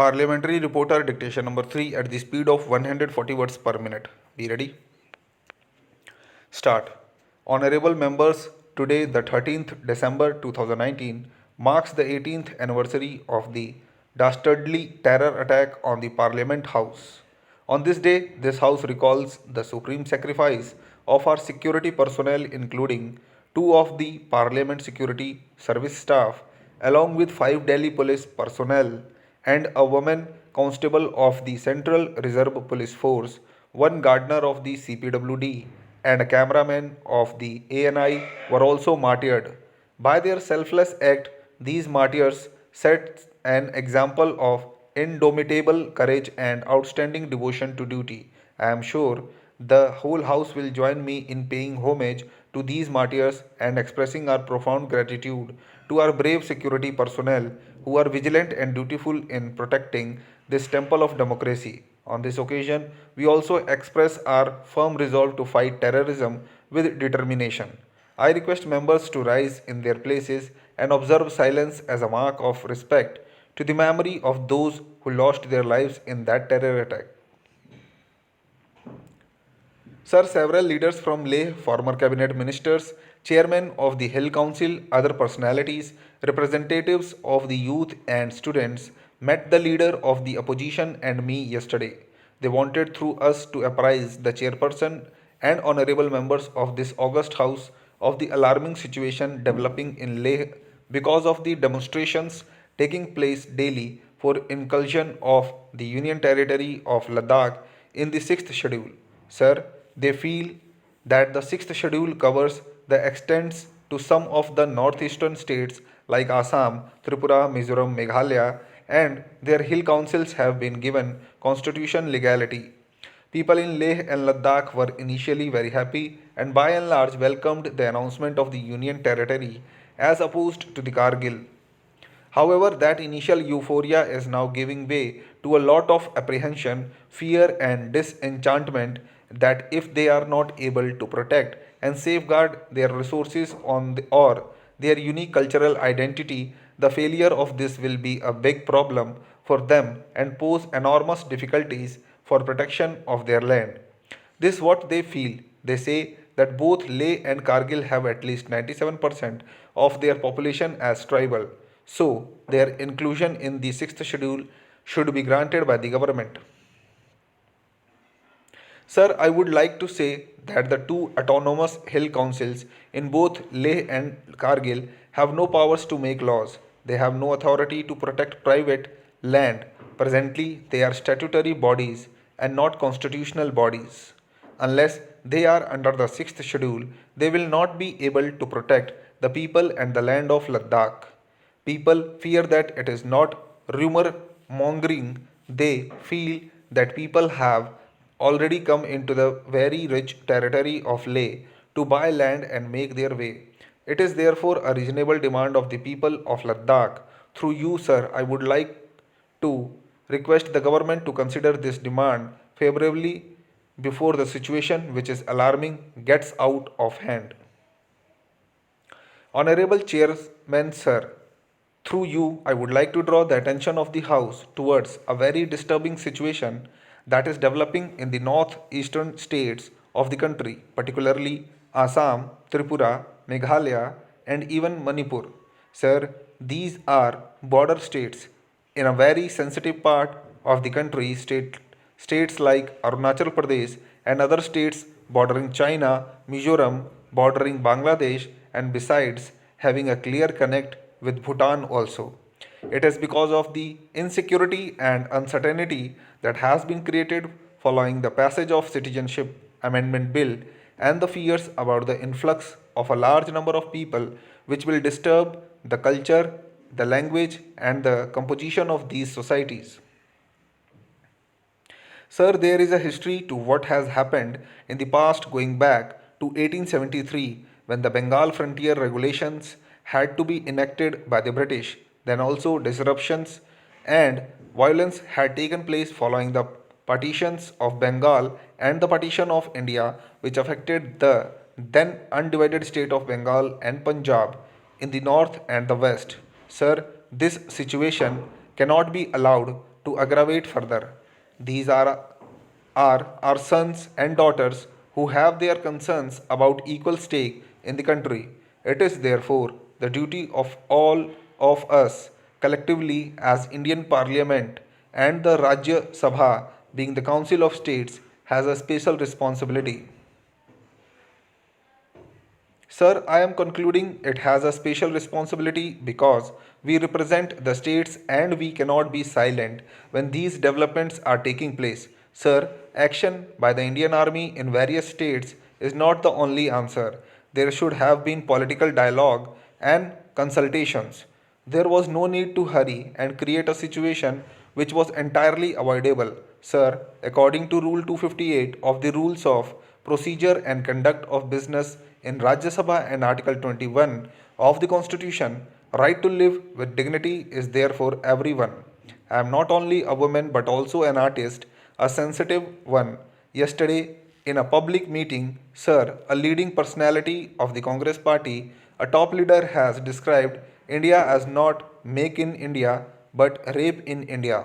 Parliamentary Reporter Dictation number 3 at the speed of 140 words per minute. Be ready? Start. Honorable members, today the 13th December 2019 marks the 18th anniversary of the dastardly terror attack on the Parliament House. On this day, this House recalls the supreme sacrifice of our security personnel, including two of the Parliament Security Service staff, along with five Delhi Police personnel and a woman constable of the Central Reserve Police Force, one gardener of the CPWD, and a cameraman of the ANI were also martyred. By their selfless act, these martyrs set an example of indomitable courage and outstanding devotion to duty. I am sure the whole House will join me in paying homage to these martyrs and expressing our profound gratitude to our brave security personnel who are vigilant and dutiful in protecting this temple of democracy. On this occasion, we also express our firm resolve to fight terrorism with determination. I request members to rise in their places and observe silence as a mark of respect to the memory of those who lost their lives in that terror attack. Sir, several leaders from Leh, former cabinet ministers, chairmen of the Hill Council, other personalities, representatives of the youth and students met the leader of the opposition and me yesterday. They wanted through us to apprise the chairperson and honorable members of this august house of the alarming situation developing in Leh because of the demonstrations taking place daily for inclusion of the Union Territory of Ladakh in the 6th schedule. Sir, they feel that the 6th schedule covers the extents to some of the northeastern states like Assam, Tripura, Mizoram, Meghalaya, and their hill councils have been given constitution legality. People in Leh and Ladakh were initially very happy and by and large welcomed the announcement of the Union Territory as opposed to the Kargil. However, that initial euphoria is now giving way to a lot of apprehension, fear, and disenchantment that if they are not able to protect and safeguard their resources or their unique cultural identity, the failure of this will be a big problem for them and pose enormous difficulties for protection of their land. This is what they feel. They say that both Leh and Kargil have at least 97% of their population as tribal. So, their inclusion in the 6th schedule should be granted by the government. Sir, I would like to say that the two autonomous hill councils in both Leh and Kargil have no powers to make laws. They have no authority to protect private land. Presently, they are statutory bodies and not constitutional bodies. Unless they are under the 6th schedule, they will not be able to protect the people and the land of Ladakh. People fear that it is not rumor mongering. They feel that people have already come into the very rich territory of Leh to buy land and make their way. It is therefore a reasonable demand of the people of Ladakh. Through you, sir, I would like to request the government to consider this demand favorably before the situation, which is alarming, gets out of hand. Honorable Chairman, sir, through you, I would like to draw the attention of the House towards a very disturbing situation that is developing in the northeastern states of the country, particularly Assam, Tripura, Meghalaya, and even Manipur. Sir, these are border states in a very sensitive part of the country, states like Arunachal Pradesh and other states bordering China, Mizoram, bordering Bangladesh, and besides having a clear connect with Bhutan also. It is because of the insecurity and uncertainty that has been created following the passage of Citizenship Amendment Bill and the fears about the influx of a large number of people which will disturb the culture, the language, and the composition of these societies. Sir, there is a history to what has happened in the past going back to 1873 when the Bengal frontier regulations had to be enacted by the British. Then also disruptions and violence had taken place following the partitions of Bengal and the partition of India, which affected the then undivided state of Bengal and Punjab in the north and the west. Sir, this situation cannot be allowed to aggravate further. These are our sons and daughters who have their concerns about equal stake in the country. It is therefore the duty of all of us collectively as Indian Parliament and the Rajya Sabha being the Council of States has a special responsibility. Sir, I am concluding it has a special responsibility because we represent the states and we cannot be silent when these developments are taking place. Sir, action by the Indian Army in various states is not the only answer. There should have been political dialogue and consultations. There was no need to hurry and create a situation which was entirely avoidable. Sir, according to Rule 258 of the Rules of Procedure and Conduct of Business in Rajya Sabha and Article 21 of the Constitution, right to live with dignity is there for everyone. I am not only a woman but also an artist, a sensitive one. Yesterday, in a public meeting, sir, a leading personality of the Congress party, a top leader has described India as not make in India but rape in India.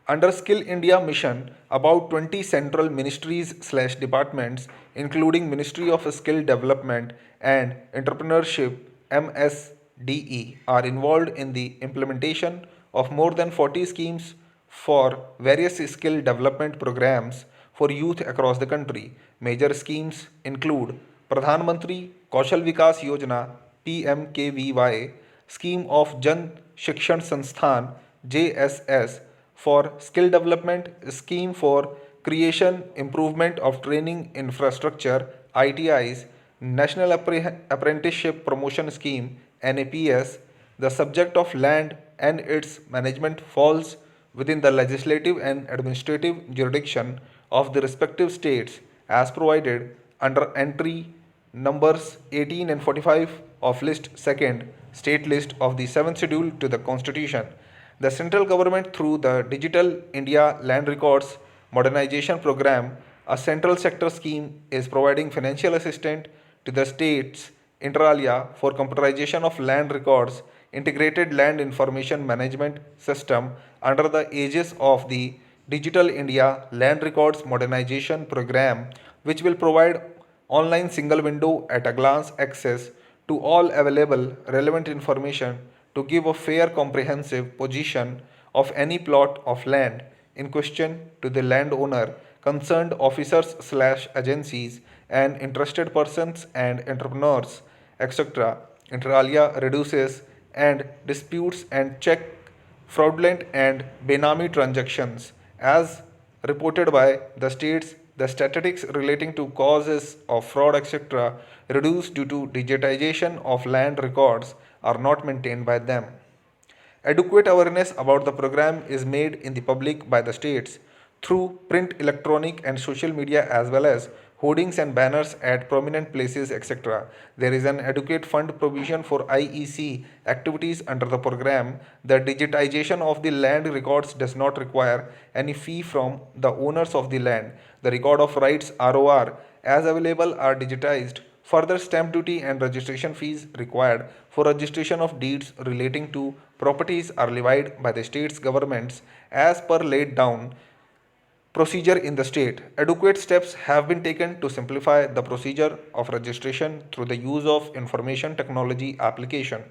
Under Skill India mission, about 20 central ministries/departments, including Ministry of Skill Development and Entrepreneurship (MSDE), are involved in the implementation of more than 40 schemes for various skill development programs for youth across the country. Major schemes include Pradhan Mantri Kaushal Vikas Yojana (PMKVY), scheme of Jan Shikshan Sansthan (JSS) for skill development, scheme for creation improvement of training infrastructure ITIs, National Apprenticeship Promotion Scheme NAPS. The subject of land and its management falls within the legislative and administrative jurisdiction of the respective states as provided under entry numbers 18 and 45 of list 2nd state list of the 7th schedule to the constitution. The central government, through the Digital India Land Records Modernization Program, a central sector scheme, is providing financial assistance to the states inter alia for computerization of land records, integrated land information management system under the aegis of the Digital India Land Records Modernization Program, which will provide online single window at a glance access to all available relevant information to give a fair comprehensive position of any plot of land in question to the landowner, concerned officers/agencies and interested persons and entrepreneurs, etc. Inter alia reduces and disputes and check fraudulent and benami transactions as reported by the states. The statistics relating to causes of fraud etc. reduced due to digitization of land records are not maintained by them. Adequate awareness about the program is made in the public by the states through print, electronic, and social media as well as hoardings and banners at prominent places, etc. There is an adequate fund provision for IEC activities under the program. The digitization of the land records does not require any fee from the owners of the land. The record of rights ROR as available are digitized. Further, stamp duty and registration fees required for registration of deeds relating to properties are levied by the state's governments as per laid down procedure in the state. Adequate steps have been taken to simplify the procedure of registration through the use of information technology application.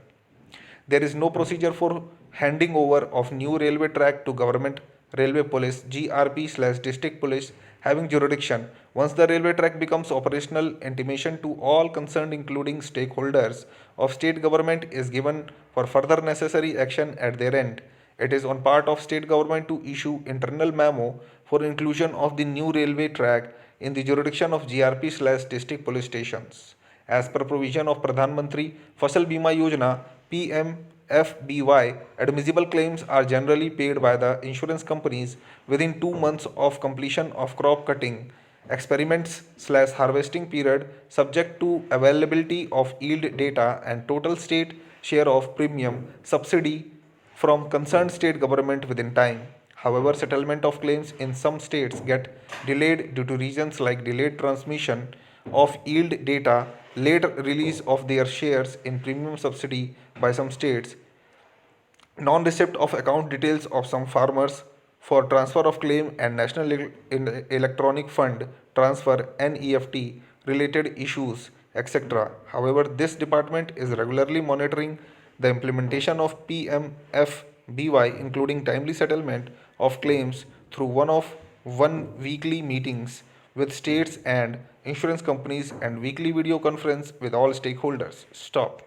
There is no procedure for handing over of new railway track to government railway police GRP/district police having jurisdiction. Once the railway track becomes operational, intimation to all concerned including stakeholders of state government is given for further necessary action at their end. It is on part of state government to issue internal memo for inclusion of the new railway track in the jurisdiction of GRP/district police stations. As per provision of Pradhan Mantri Fasal Bima Yojana PMFBY, admissible claims are generally paid by the insurance companies within 2 months of completion of crop cutting experiments/harvesting period, subject to availability of yield data and total state share of premium subsidy from concerned state government within time. However, settlement of claims in some states get delayed due to reasons like delayed transmission of yield data, late release of their shares in premium subsidy by some states, non-receipt of account details of some farmers for transfer of claim and national electronic fund transfer NEFT related issues etc. However, this department is regularly monitoring the implementation of PMFBY, including timely settlement of claims through one weekly meetings with states and insurance companies and weekly video conference with all stakeholders. Stop.